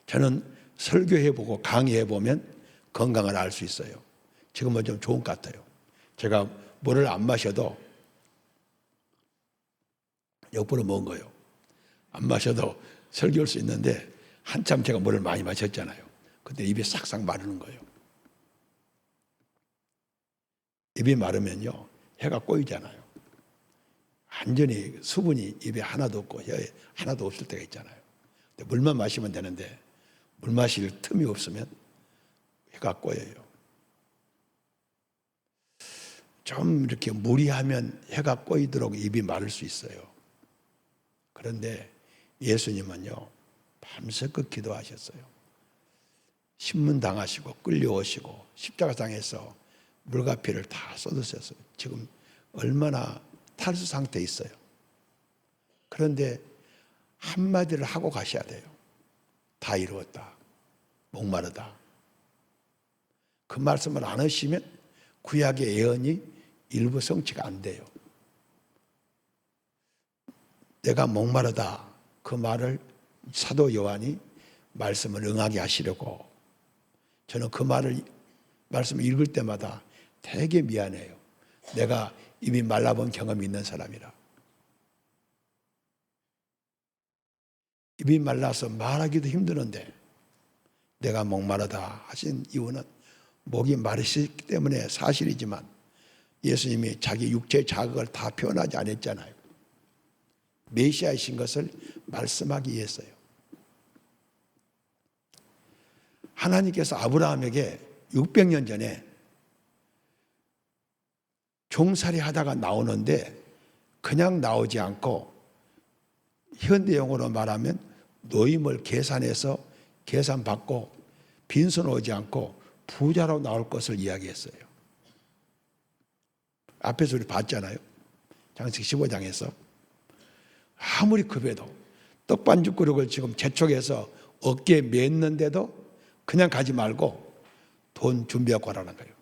저는 설교해보고 강의해보면 건강을 알 수 있어요. 지금은 좀 좋은 것 같아요. 제가 물을 안 마셔도 역부로 먹은 거예요. 안 마셔도 설교할 수 있는데 한참 제가 물을 많이 마셨잖아요. 그때 입이 싹싹 마르는 거예요. 입이 마르면요 혀가 꼬이잖아요. 완전히 수분이 입에 하나도 없고 혀에 하나도 없을 때가 있잖아요. 근데 물만 마시면 되는데 물 마실 틈이 없으면 혀가 꼬여요. 좀 이렇게 무리하면 혀가 꼬이도록 입이 마를 수 있어요. 그런데 예수님은요 밤새껏 기도하셨어요. 신문당하시고 끌려오시고 십자가상에서 물과 피를 다 쏟으셨어요. 지금 얼마나 탈수 상태에 있어요. 그런데 한마디를 하고 가셔야 돼요. 다 이루었다. 목마르다. 그 말씀을 안 하시면 구약의 예언이 일부 성취가 안 돼요. 내가 목마르다. 그 말을 사도 요한이 말씀을 응하게 하시려고 저는 그 말씀을 읽을 때마다 되게 미안해요. 내가 입이 말라본 경험이 있는 사람이라. 입이 말라서 말하기도 힘드는데 내가 목마르다 하신 이유는 목이 마르시기 때문에 사실이지만 예수님이 자기 육체의 자극을 다 표현하지 않았잖아요. 메시아이신 것을 말씀하기 위해서요. 하나님께서 아브라함에게 600년 전에 종살이 하다가 나오는데 그냥 나오지 않고 현대용어로 말하면 노임을 계산해서 계산받고 빈손 오지 않고 부자로 나올 것을 이야기했어요. 앞에서 우리 봤잖아요. 장세기 15장에서 아무리 급해도 떡반죽 그릇을 지금 재촉해서 어깨에 맸는데도 그냥 가지 말고 돈 준비하고 가라는 거예요.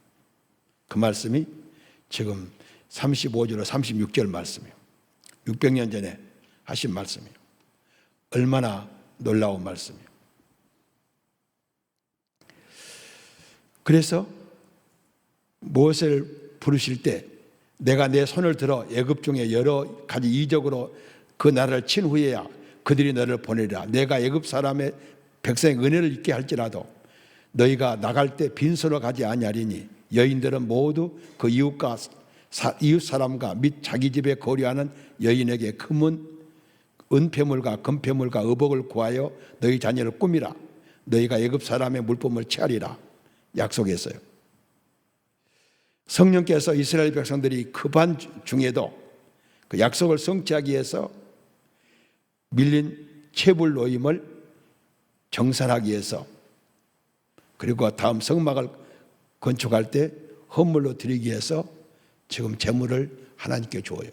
그 말씀이 지금 35절로 36절 말씀이에요. 600년 전에 하신 말씀이에요. 얼마나 놀라운 말씀이에요. 그래서 무엇을 부르실 때 내가 내 손을 들어 애굽 중에 여러 가지 이적으로 그 나라를 친 후에야 그들이 너를 보내리라. 내가 애굽 사람의 백성의 은혜를 잊게 할지라도 너희가 나갈 때 빈손으로 가지 아니하리니 여인들은 모두 그 이웃 사람과 및 자기 집에 거류하는 여인에게 금은 은폐물과 금폐물과 의복을 구하여 너희 자녀를 꾸미라. 너희가 애굽 사람의 물품을 취하리라 약속했어요. 성령께서 이스라엘 백성들이 급한 중에도 그 약속을 성취하기 위해서 밀린 체불 노임을 정산하기 위해서 그리고 다음 성막을 건축할 때 헌물로 드리기 위해서 지금 제물을 하나님께 줘요.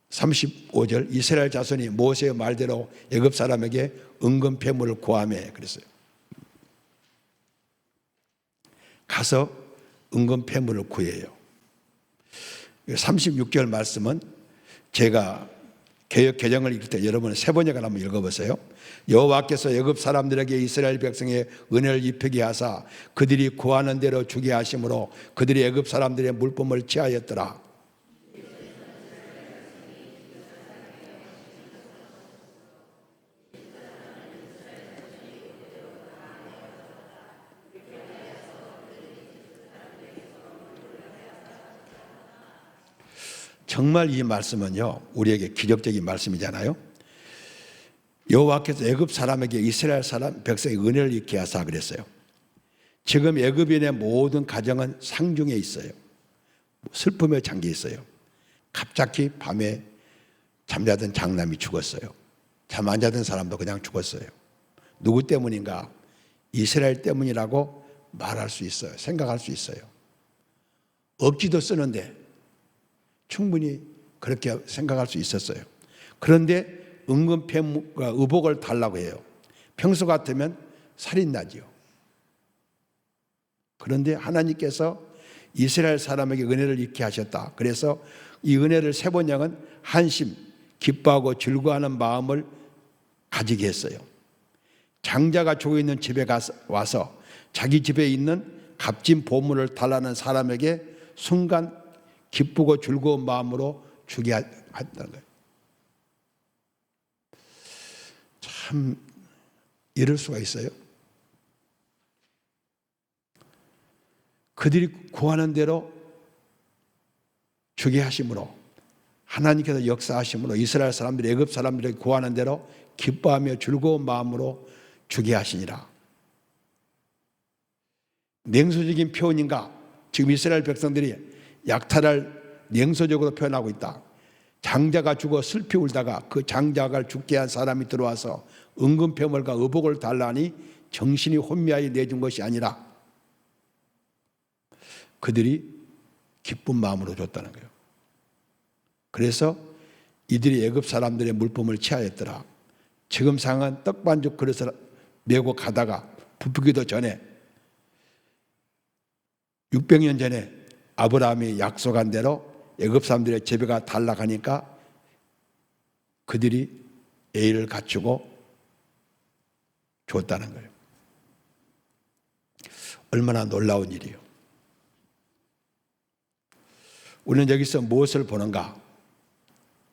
35절 이스라엘 자손이 모세의 말대로 애굽 사람에게 은금 폐물을 구하며 그랬어요. 가서 은금 폐물을 구해요. 36절 말씀은 제가 개역 개정을 읽을 때 여러분 세 번역을 한번 읽어보세요. 여호와께서 애굽 사람들에게 이스라엘 백성의 은혜를 입히게 하사 그들이 구하는 대로 주게 하심으로 그들이 애굽 사람들의 물품을 취하였더라. 정말 이 말씀은요 우리에게 기적적인 말씀이잖아요. 여호와께서 애굽 사람에게 이스라엘 사람 백성의 은혜를 잊게 하사 그랬어요. 지금 애굽인의 모든 가정은 상중에 있어요. 슬픔에 잠겨 있어요. 갑자기 밤에 잠자던 장남이 죽었어요. 잠 안 자던 사람도 그냥 죽었어요. 누구 때문인가? 이스라엘 때문이라고 말할 수 있어요. 생각할 수 있어요. 억지도 쓰는데 충분히 그렇게 생각할 수 있었어요. 그런데 은근패물과 의복을 달라고 해요. 평소 같으면 살인나지요. 그런데 하나님께서 이스라엘 사람에게 은혜를 잊게 하셨다. 그래서 이 은혜를 세번역은 한심, 기뻐하고 즐거워하는 마음을 가지게 했어요. 장자가 죽어 있는 집에 와서 자기 집에 있는 값진 보물을 달라는 사람에게 순간 기쁘고 즐거운 마음으로 주게 했다는 거예요. 참 이럴 수가 있어요. 그들이 구하는 대로 주게 하심으로 하나님께서 역사하심으로 이스라엘 사람들이 애굽 사람들에게 구하는 대로 기뻐하며 즐거운 마음으로 주게 하시니라. 냉소적인 표현인가? 지금 이스라엘 백성들이 약탈을 냉소적으로 표현하고 있다. 장자가 죽어 슬피 울다가 그 장자가 죽게 한 사람이 들어와서 은근패물과 의복을 달라니 정신이 혼미하여 내준 것이 아니라 그들이 기쁜 마음으로 줬다는 거예요. 그래서 이들이 애굽 사람들의 물품을 취하였더라. 지금 상은 떡반죽 그릇을 메고 가다가 부풀기도 전에 600년 전에 아브라함이 약속한 대로 애굽 사람들의 재배가 달라가니까 그들이 예의를 갖추고 줬다는 거예요. 얼마나 놀라운 일이에요. 우리는 여기서 무엇을 보는가?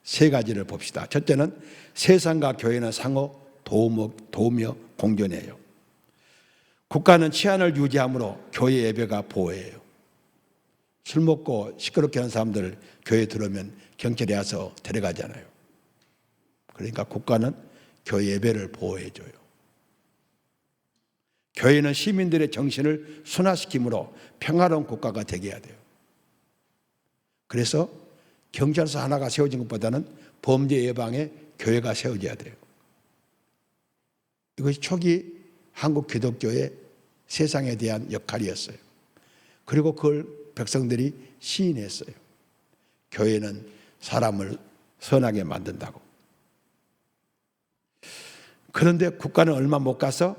세 가지를 봅시다. 첫째는 세상과 교회는 상호 도우며 공존해요. 국가는 치안을 유지하므로 교회 예배가 보호해요. 술 먹고 시끄럽게 하는 사람들 교회 들어오면 경찰이 와서 데려가잖아요. 그러니까 국가는 교회 예배를 보호해줘요. 교회는 시민들의 정신을 순화시키므로 평화로운 국가가 되게 해야 돼요. 그래서 경찰서 하나가 세워진 것보다는 범죄 예방에 교회가 세워져야 돼요. 이것이 초기 한국 기독교의 세상에 대한 역할이었어요. 그리고 그걸 백성들이 시인했어요. 교회는 사람을 선하게 만든다고. 그런데 국가는 얼마 못 가서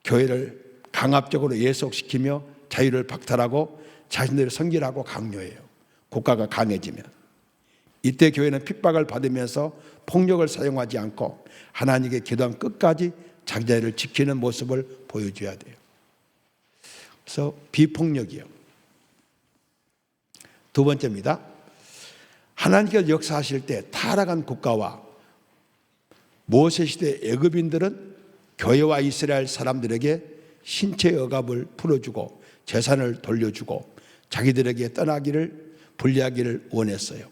교회를 강압적으로 예속시키며 자유를 박탈하고 자신들을 성질하고 강요해요. 국가가 강해지면. 이때 교회는 핍박을 받으면서 폭력을 사용하지 않고 하나님께 기도하면 끝까지 자기 자리를 지키는 모습을 보여줘야 돼요. 그래서 비폭력이요. 두 번째입니다. 하나님께서 역사하실 때 타락한 국가와 모세 시대 애굽인들은 교회와 이스라엘 사람들에게 신체 억압을 풀어주고 재산을 돌려주고 자기들에게 떠나기를 분리하기를 원했어요.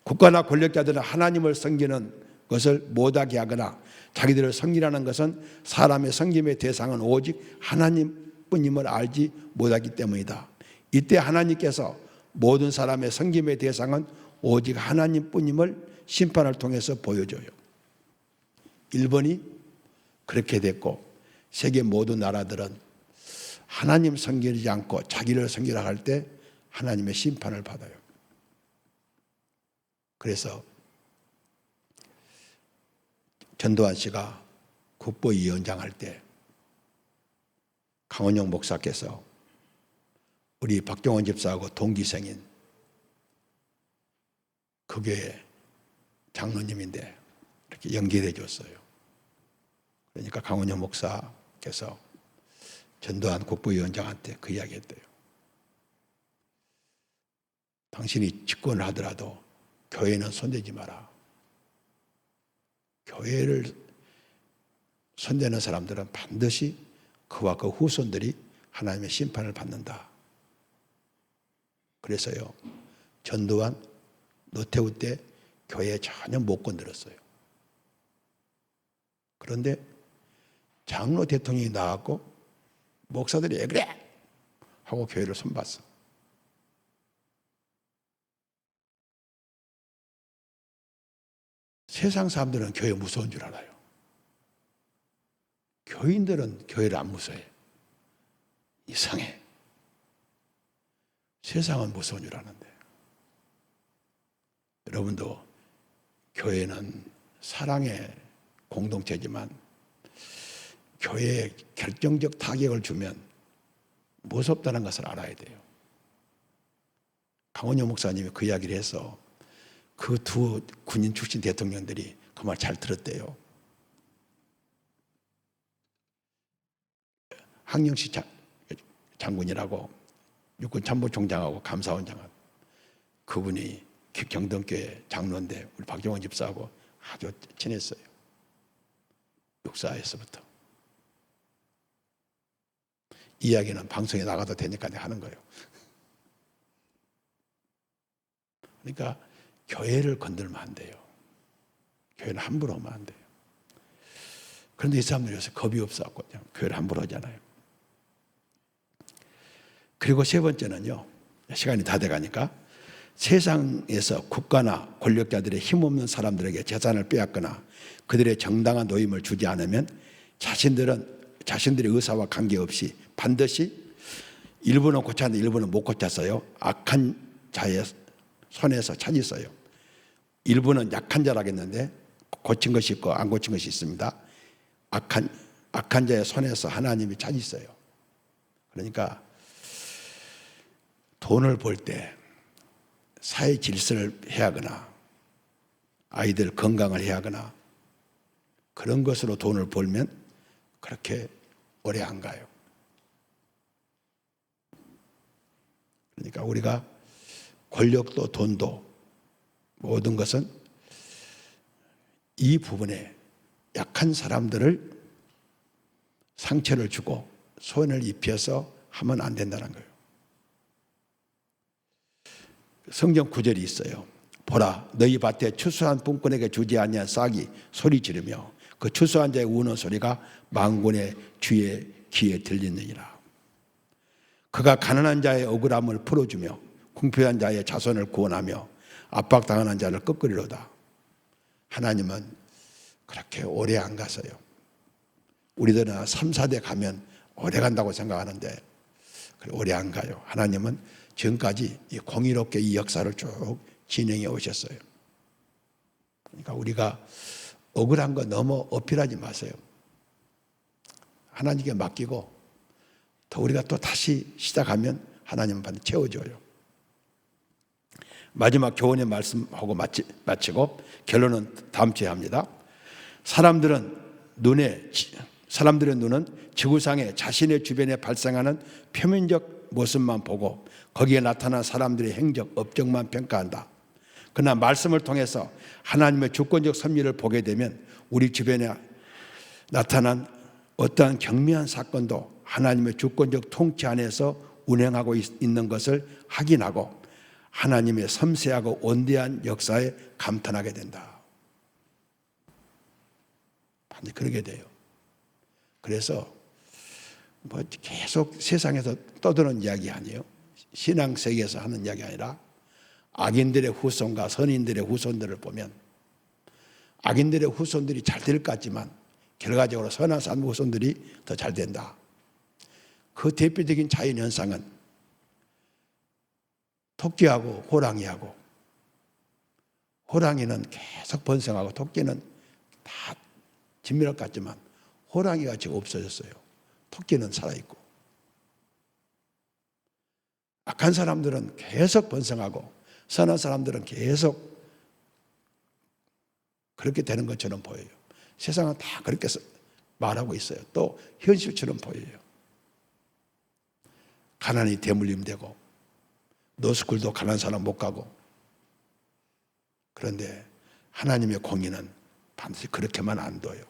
국가나 권력자들은 하나님을 섬기는 것을 못하게 하거나 자기들을 섬기라는 것은 사람의 섬김의 대상은 오직 하나님뿐임을 알지 못하기 때문이다. 이때 하나님께서 모든 사람의 섬김의 대상은 오직 하나님뿐임을 심판을 통해서 보여줘요. 일본이 그렇게 됐고 세계 모든 나라들은 하나님 섬기지 않고 자기를 섬기라 할 때 하나님의 심판을 받아요. 그래서 전두환 씨가 국보위원장 할 때 강원영 목사께서 우리 박종원 집사하고 동기생인 그 교회 장로님인데 이렇게 연결해 줬어요. 그러니까 강원영 목사께서 전두환 국보위원장한테 그 이야기 했대요. 당신이 집권을 하더라도 교회는 손대지 마라. 교회를 손대는 사람들은 반드시 그와 그 후손들이 하나님의 심판을 받는다. 그래서요, 전두환, 노태우 때 교회에 전혀 못 건드렸어요. 그런데 장로 대통령이 나왔고 목사들이 왜 그래? 하고 교회를 손봤어. 세상 사람들은 교회 무서운 줄 알아요. 교인들은 교회를 안 무서워해. 이상해. 세상은 무서운 줄 아는데. 여러분도 교회는 사랑의 공동체지만 교회에 결정적 타격을 주면 무섭다는 것을 알아야 돼요. 강원영 목사님이 그 이야기를 해서 그 두 군인 출신 대통령들이 그 말 잘 들었대요. 항영시 장군이라고 육군 참모총장하고 감사원장하고 그분이 경동교회 장로인데 우리 박정원 집사하고 아주 친했어요. 육사에서부터. 이야기는 방송에 나가도 되니까 내가 하는 거예요. 그러니까 교회를 건들면 안 돼요. 교회는 함부로 하면 안 돼요. 그런데 이 사람들이 요새 겁이 없어갖고 그냥 교회를 함부로 하잖아요. 그리고 세 번째는요. 시간이 다 돼가니까 세상에서 국가나 권력자들의 힘없는 사람들에게 재산을 빼앗거나 그들의 정당한 노임을 주지 않으면 자신들의 의사와 관계없이 반드시 일부는 고쳤는데 일부는 못 고쳤어요. 악한 자의 손에서 찾았어요. 일부는 약한 자라겠는데 고친 것이 있고 안 고친 것이 있습니다. 악한 자의 손에서 하나님이 찾으세요. 그러니까 돈을 벌 때 사회 질서를 해하거나 아이들 건강을 해하거나 그런 것으로 돈을 벌면 그렇게 오래 안 가요. 그러니까 우리가 권력도 돈도 모든 것은 이 부분에 약한 사람들을 상처를 주고 손을 입혀서 하면 안 된다는 거예요. 성경 구절이 있어요. 보라, 너희 밭에 추수한 분꾼에게 주지 아니한 싹이 소리 지르며 그 추수한 자의 우는 소리가 만군의 주의 귀에 들리느니라. 그가 가난한 자의 억울함을 풀어주며 궁핍한 자의 자손을 구원하며 압박당하는 자를 꺾으리로다. 하나님은 그렇게 오래 안 가서요. 우리들은 3, 4대 가면 오래 간다고 생각하는데 오래 안 가요. 하나님은 지금까지 공의롭게 이 역사를 쭉 진행해 오셨어요. 그러니까 우리가 억울한 거 너무 어필하지 마세요. 하나님께 맡기고 더 우리가 또 다시 시작하면 하나님은 반드시 채워줘요. 마지막 교훈의 말씀하고 마치고 결론은 다음 주에 합니다. 사람들의 눈은 지구상에 자신의 주변에 발생하는 표면적 모습만 보고 거기에 나타난 사람들의 행적, 업적만 평가한다. 그러나 말씀을 통해서 하나님의 주권적 섭리를 보게 되면 우리 주변에 나타난 어떠한 경미한 사건도 하나님의 주권적 통치 안에서 운행하고 있는 것을 확인하고 하나님의 섬세하고 원대한 역사에 감탄하게 된다. 반드시 그러게 돼요. 그래서 계속 세상에서 떠드는 이야기 아니에요. 신앙 세계에서 하는 이야기 아니라 악인들의 후손과 선인들의 후손들을 보면 악인들의 후손들이 잘 될 것 같지만 결과적으로 선한 사람 후손들이 더 잘 된다. 그 대표적인 자연현상은 토끼하고 호랑이하고, 호랑이는 계속 번성하고 토끼는 다 진멸할 것 같지만 호랑이가 지금 없어졌어요. 토끼는 살아있고. 악한 사람들은 계속 번성하고 선한 사람들은 계속 그렇게 되는 것처럼 보여요. 세상은 다 그렇게 말하고 있어요. 또 현실처럼 보여요. 가난이 대물림되고 노스쿨도 가난한 사람 못 가고. 그런데 하나님의 공의는 반드시 그렇게만 안 둬요.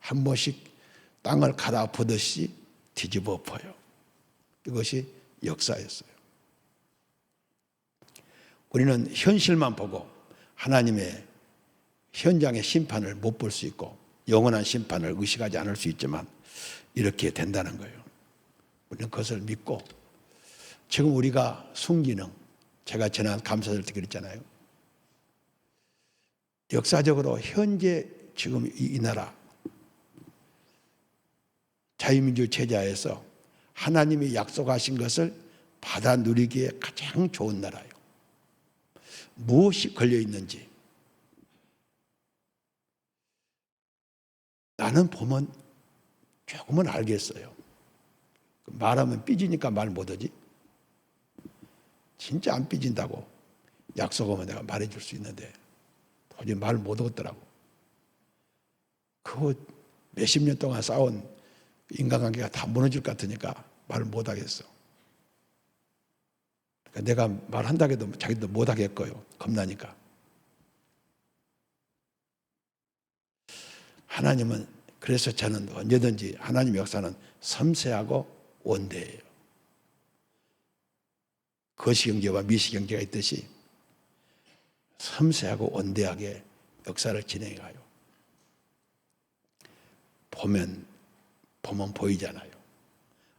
한 번씩 땅을 갈아엎듯이 뒤집어 엎어요. 이것이 역사였어요. 우리는 현실만 보고 하나님의 현장의 심판을 못 볼 수 있고 영원한 심판을 의식하지 않을 수 있지만 이렇게 된다는 거예요. 우리는 그것을 믿고 지금 우리가 순기능, 제가 지난 감사절 때 그랬잖아요. 역사적으로 현재 지금 이 나라 자유민주 체제하에서 하나님이 약속하신 것을 받아 누리기에 가장 좋은 나라예요. 무엇이 걸려 있는지 나는 보면 조금은 알겠어요. 말하면 삐지니까 말 못하지. 진짜 안 삐진다고 약속하면 내가 말해줄 수 있는데 도저히 말 못하겠더라고. 그거 몇십 년 동안 싸운 인간관계가 다 무너질 것 같으니까 말을 못하겠어. 그러니까 내가 말한다고 해도 자기도 못하겠고요. 겁나니까. 하나님은 그래서 저는 언제든지 하나님의 역사는 섬세하고 원대해요. 거시경제와 미시경제가 있듯이 섬세하고 원대하게 역사를 진행해 가요. 보면 보이잖아요.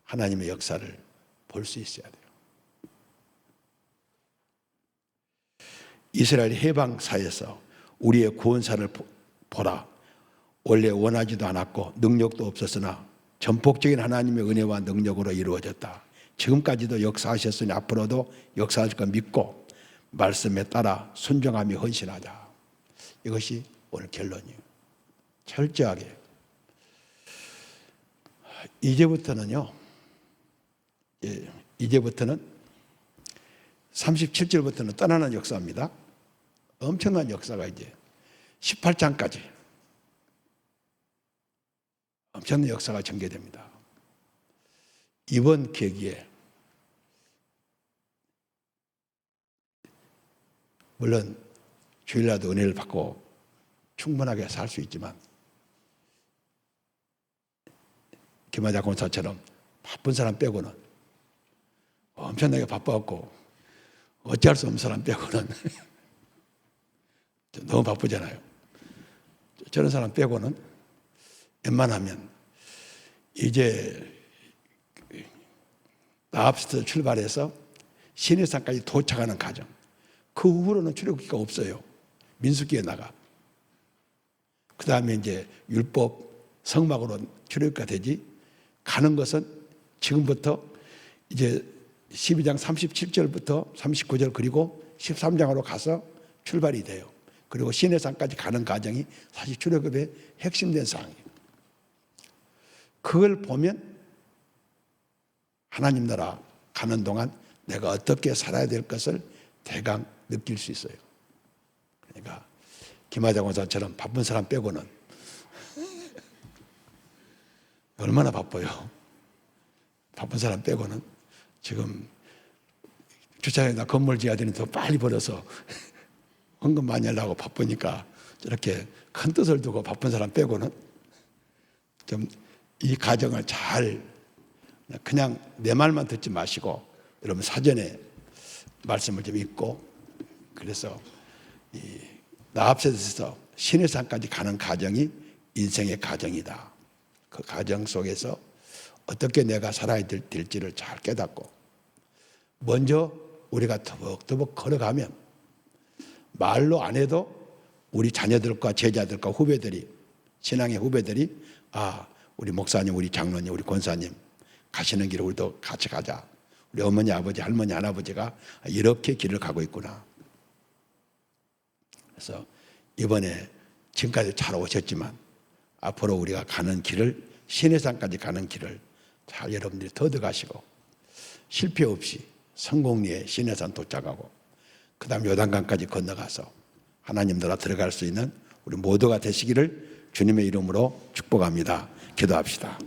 하나님의 역사를 볼 수 있어야 돼요. 이스라엘 해방사에서 우리의 구원사를 보라. 원래 원하지도 않았고 능력도 없었으나 전폭적인 하나님의 은혜와 능력으로 이루어졌다. 지금까지도 역사하셨으니 앞으로도 역사하실 걸 믿고 말씀에 따라 순종하며 헌신하자. 이것이 오늘 결론이에요. 철저하게. 이제부터는 37절부터는 떠나는 역사입니다. 엄청난 역사가 이제 18장까지 엄청난 역사가 전개됩니다. 이번 계기에 물론 주일날도 은혜를 받고 충분하게 살 수 있지만 김하자 권사처럼 바쁜 사람 빼고는 엄청나게 바빠갖고 어찌할 수 없는 사람 빼고는 너무 바쁘잖아요. 저런 사람 빼고는 웬만하면 이제 나합에서 출발해서 시내산까지 도착하는 과정, 그 후로는 출애굽기가 없어요. 민수기에 나가. 그 다음에 이제 율법 성막으로 출애굽기가 되지. 가는 것은 지금부터 이제 12장 37절부터 39절 그리고 13장으로 가서 출발이 돼요. 그리고 시내산까지 가는 과정이 사실 출애굽의 핵심된 사항이에요. 그걸 보면 하나님 나라 가는 동안 내가 어떻게 살아야 될 것을 대강 느낄 수 있어요. 그러니까 김하자 권사처럼 바쁜 사람 빼고는 얼마나 바빠요. 바쁜 사람 빼고는 지금 주차장에다 건물 지어야 되는데 더 빨리 벌어서 헌금 많이 하려고 바쁘니까 저렇게 큰 뜻을 두고 바쁜 사람 빼고는 좀 이 과정을 잘 그냥 내 말만 듣지 마시고 여러분 사전에 말씀을 좀 읽고 그래서 이 나합세에서 시내산까지 가는 과정이 인생의 과정이다. 그 과정 속에서 어떻게 내가 살아야 될지를 잘 깨닫고 먼저 우리가 터벅터벅 걸어가면 말로 안 해도 우리 자녀들과 제자들과 후배들이 신앙의 후배들이 우리 목사님, 우리 장로님, 우리 권사님 가시는 길을 우리도 같이 가자. 우리 어머니, 아버지, 할머니, 할아버지가 이렇게 길을 가고 있구나. 그래서 이번에 지금까지 잘 오셨지만 앞으로 우리가 가는 길을 시내산까지 가는 길을 잘 여러분들이 터득하시고 실패 없이 성공리에 시내산 도착하고 그 다음 요단강까지 건너가서 하나님 나라 들어갈 수 있는 우리 모두가 되시기를 주님의 이름으로 축복합니다. 기도합시다.